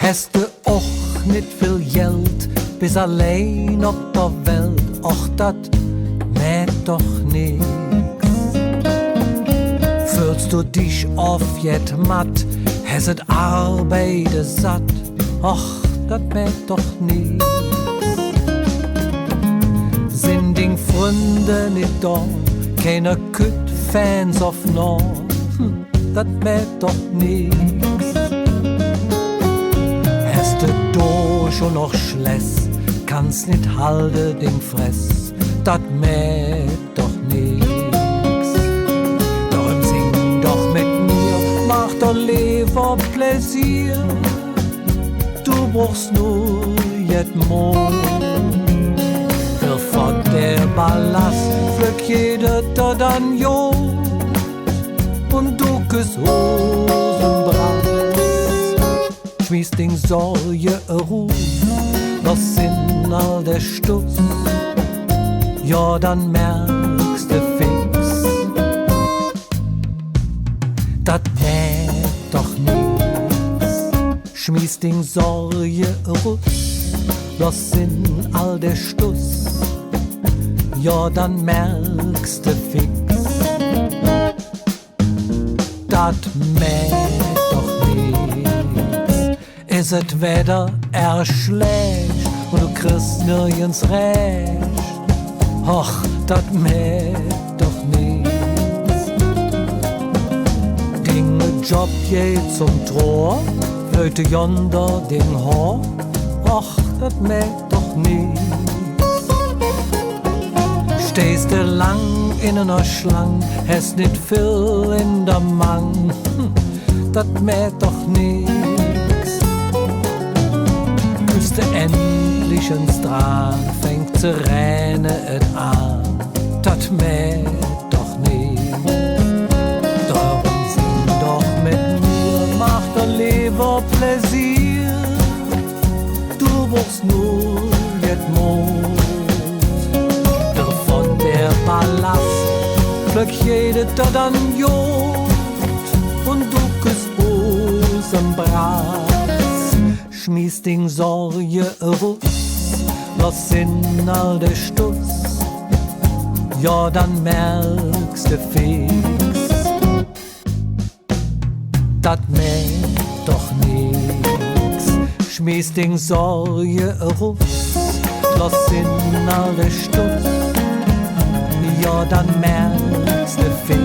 Hast du auch nicht viel Geld, bist allein auf der Welt, och dat mäht doch nix. Fühlst du dich oft jet matt, hast et Arbeite satt, och dat mäht doch nix. Sind ding Freunde nicht da, keine Kütt-Fans auf Nord, dat mäht doch nix. Hast du do schon noch Schless, kannst nicht halten den Fress, dat mäht doch nix. Darum sing doch mit mir, mach doch Leber Pläsier, du brauchst nur jet Mond. Fort der Ballast, flöck jeder dort an Jod und du küss Hosenbreis. Schmiest den Sorge Ruf, was sind all der Stuss, ja dann merkst du fix, dat mäht doch nix. Schmiest den Sorge Ruf, was sind all der Stuss, ja dann merkst du fix, dat mäht doch nix. Is et Wetter erschlecht und du kriegst nirgends recht, och, dat mäht doch nix. Dinge Job je zum Tor, flöte yonder den Hor, och, dat mäht doch nix. Stehst du lang in einer Schlang, hast nicht viel in der Mang, dat mäht doch nix. Küsst du endlich ins Draht, fängt zu rennen et an, dat mäht doch nix. Darum sing doch mit mir, mach doch Leber Pläsier, du brauchst nur jet Mond. Der Ballast, flöck jede dort an Jod und du küsst Hosenbreis. Schmiest den Sorge Russ, was sind all der Stuss, ja dann merkst du fix, dat mäht doch nix. Schmiest den Sorge Russ, was sind all der Stuss, ja dann merkst du fix,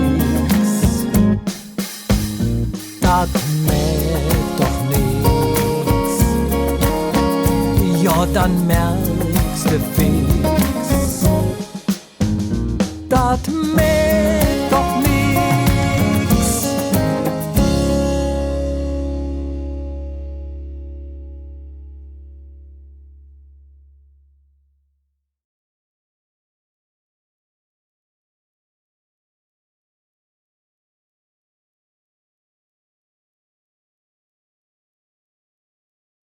dat mäht doch nix. Ja dann merkst du fix, dat mäht